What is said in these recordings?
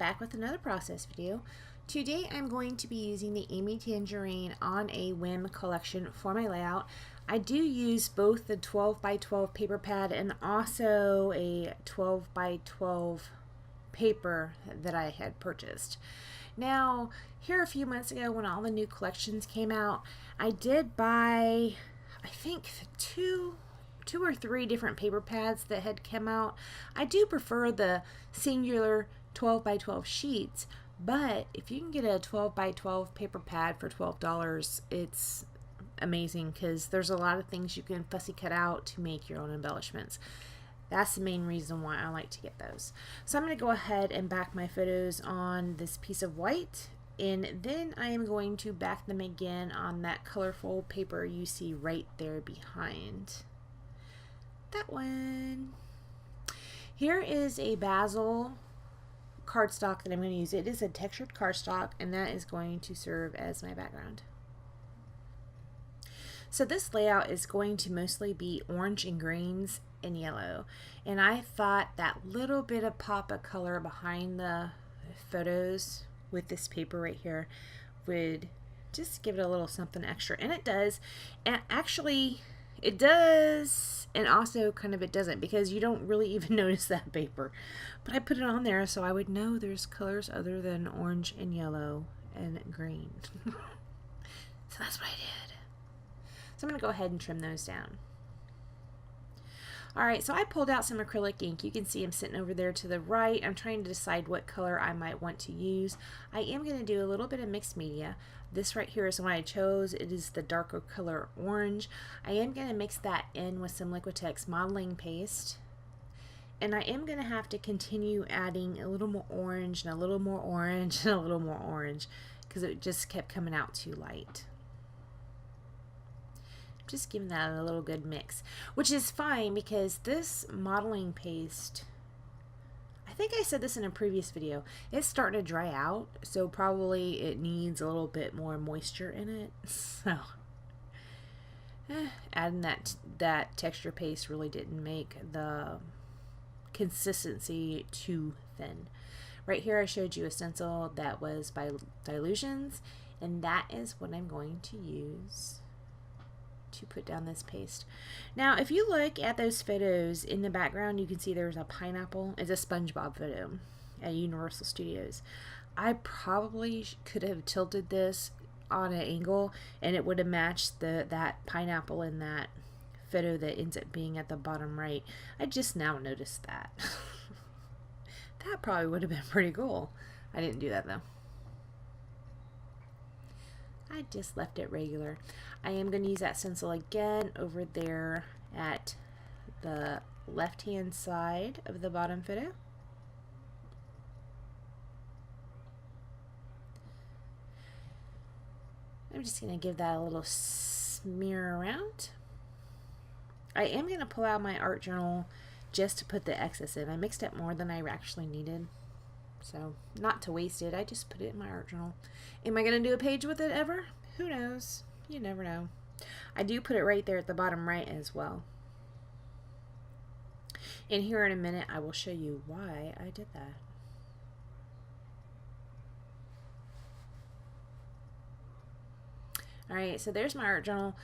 back with another process video. Today I'm going to be using the Amy Tangerine on a Whim collection for my layout. I do use both the 12 by 12 paper pad and also a 12 by 12 paper that I had purchased. Now, here a few months ago when all the new collections came out, I did buy, I think, two or three different paper pads that had come out. I do prefer the singular 12 by 12 sheets, but if you can get a 12 by 12 paper pad for $12, it's amazing because there's a lot of things you can fussy cut out to make your own embellishments. That's the main reason why I like to get those. So I'm going to go ahead and back my photos on this piece of white, and then I am going to back them again on that colorful paper you see right there behind. That one. Here is a Bazzill cardstock that I'm going to use. It is a textured cardstock, and that is going to serve as my background. So this layout is going to mostly be orange and greens and yellow, and I thought that little bit of pop of color behind the photos with this paper right here would just give it a little something extra, and it does. And actually it does, and also kind of it doesn't, because you don't really even notice that paper, but I put it on there so I would know there's colors other than orange and yellow and green. So that's what I did. So I'm going to go ahead and trim those down. Alright, so I pulled out some acrylic ink. You can see I'm sitting over there to the right. I'm trying to decide what color I might want to use. I am going to do a little bit of mixed media. This right here is the one I chose. It is the darker color orange. I am going to mix that in with some Liquitex modeling paste. And I am going to have to continue adding a little more orange and a little more orange and a little more orange because it just kept coming out too light. Just giving that a little good mix, which is fine because this modeling paste, I think I said this in a previous video, it's starting to dry out, so probably it needs a little bit more moisture in it. So adding that texture paste really didn't make the consistency too thin. Right here I showed you a stencil that was by Dylusions, and that is what I'm going to use to put down this paste. Now if you look at those photos in the background, you can see there's a pineapple. It's a SpongeBob photo at Universal Studios. I probably could have tilted this on an angle and it would have matched that pineapple in that photo that ends up being at the bottom right. I just now noticed that. That probably would have been pretty cool. I didn't do that though. I just left it regular. I am going to use that stencil again over there at the left hand side of the bottom photo. I'm just going to give that a little smear around. I am going to pull out my art journal just to put the excess in. I mixed it more than I actually needed. So, not to waste it, I just put it in my art journal. Am I going to do a page with it ever? Who knows? You never know. I do put it right there at the bottom right as well. And here in a minute, I will show you why I did that. Alright, so there's my art journal.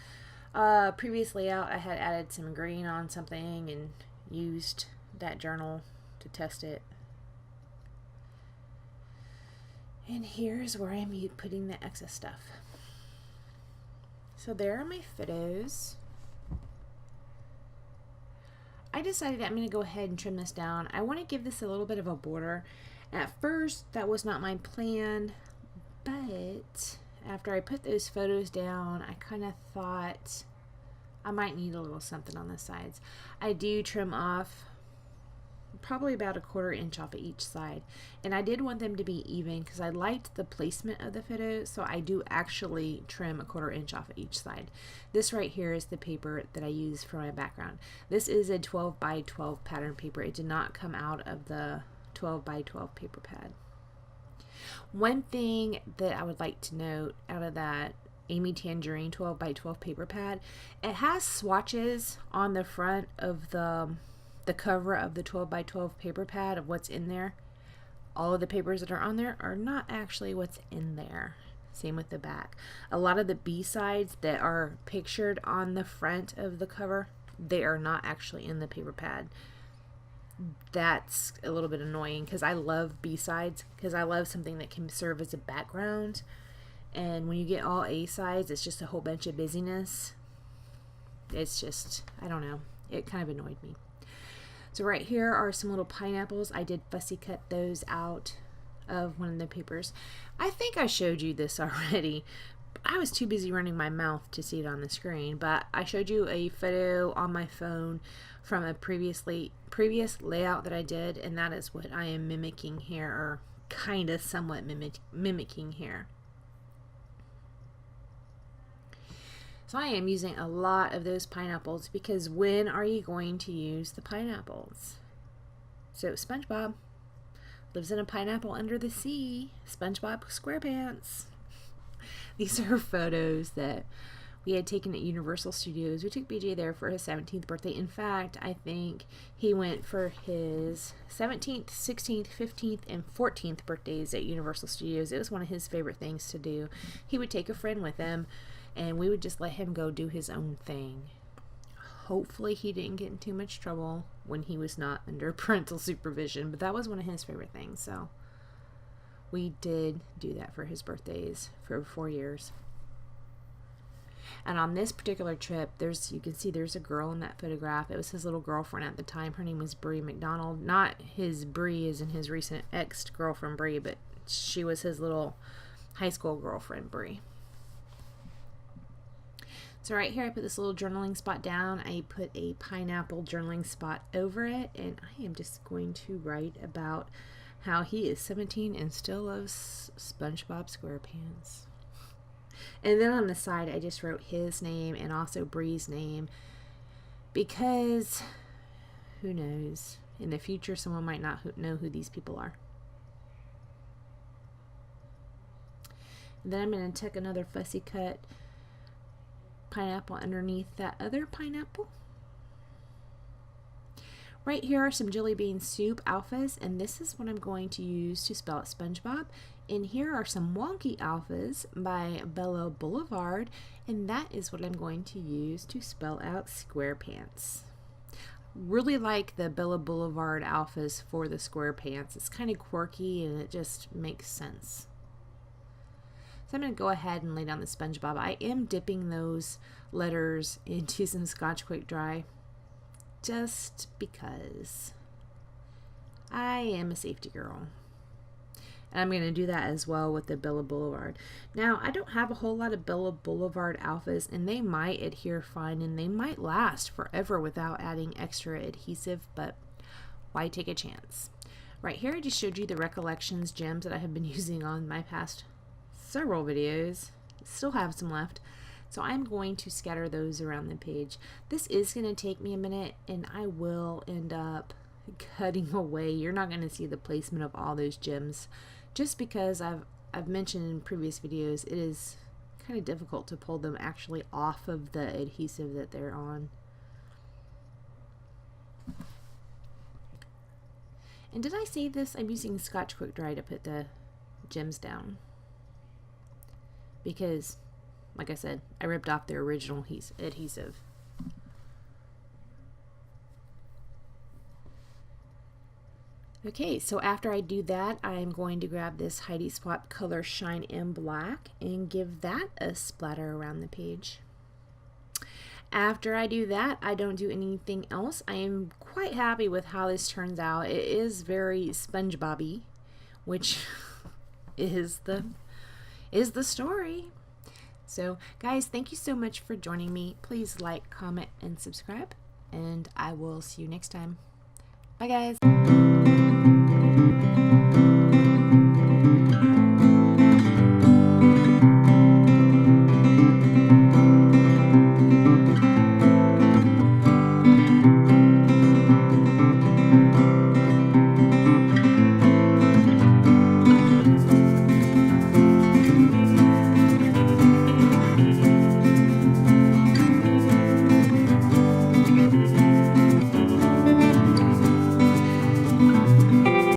Previous layout, I had added some green on something and used that journal to test it. And here's where I'm putting the excess stuff. So there are my photos. I decided I'm going to go ahead and trim this down. I want to give this a little bit of a border. At first, that was not my plan, but after I put those photos down, I kind of thought I might need a little something on the sides. I do trim off probably about 1/4 inch off of each side, and I did want them to be even because I liked the placement of the photo, so I do actually trim 1/4 inch off of each side. This right here is the paper that I use for my background. This is a 12 by 12 pattern paper. It did not come out of the 12 by 12 paper pad. One thing that I would like to note out of that Amy Tangerine 12 by 12 paper pad, it has swatches on the front of the cover of the 12 by 12 paper pad of what's in there. all of the papers that are on there are not actually what's in there. Same with the back. A lot of the B-sides that are pictured on the front of the cover, they are not actually in the paper pad. That's a little bit annoying because I love B-sides, because I love something that can serve as a background. And when you get all A-sides, it's just a whole bunch of busyness. It's just, I don't know. It kind of annoyed me. So right here are some little pineapples. I did fussy cut those out of one of the papers. I think I showed you this already. I was too busy running my mouth to see it on the screen, but I showed you a photo on my phone from a previous layout that I did, and that is what I am mimicking here, or kind of somewhat mimicking here. So I am using a lot of those pineapples, because when are you going to use the pineapples? So SpongeBob lives in a pineapple under the sea. SpongeBob SquarePants. These are photos that we had taken at Universal Studios. We took BJ there for his 17th birthday. In fact, I think he went for his 17th, 16th, 15th, and 14th birthdays at Universal Studios. It was one of his favorite things to do. He would take a friend with him, and we would just let him go do his own thing. Hopefully he didn't get in too much trouble when he was not under parental supervision, but that was one of his favorite things. So we did do that for his birthdays for 4 years. And on this particular trip, you can see there's a girl in that photograph. It was his little girlfriend at the time. Her name was Brie McDonald. Not his Brie as in his recent ex-girlfriend Brie, but she was his little high school girlfriend Brie. So right here I put this little journaling spot down. I put a pineapple journaling spot over it, and I am just going to write about how he is 17 and still loves SpongeBob SquarePants. And then on the side I just wrote his name and also Brie's name, because who knows, in the future someone might not know who these people are. And then I'm going to take another fussy cut pineapple underneath that other pineapple. Right here are some jelly bean soup alphas, and this is what I'm going to use to spell out SpongeBob. And here are some wonky alphas by Bella Boulevard, and that is what I'm going to use to spell out SquarePants. Really like the Bella Boulevard alphas for the SquarePants. It's kind of quirky and it just makes sense. So I'm going to go ahead and lay down the SpongeBob. I am dipping those letters into some Scotch Quick Dry just because I am a safety girl. And I'm going to do that as well with the Bella Boulevard. Now, I don't have a whole lot of Bella Boulevard alphas, and they might adhere fine and they might last forever without adding extra adhesive, but why take a chance? Right here I just showed you the Recollections gems that I have been using on my past several videos. Still have some left, so I'm going to scatter those around the page. This is going to take me a minute, and I will end up cutting away. You're not going to see the placement of all those gems, just because I've mentioned in previous videos it is kind of difficult to pull them actually off of the adhesive that they're on. And did I say this? I'm using Scotch Quick Dry to put the gems down, because, like I said, I ripped off the original adhesive. Okay, so after I do that, I'm going to grab this Heidi Swapp Color Shine in Black and give that a splatter around the page. After I do that, I don't do anything else. I am quite happy with how this turns out. It is very SpongeBob-y, which is the story. So guys, thank you so much for joining me. Please like, comment, and subscribe, and I will see you next time. Bye guys.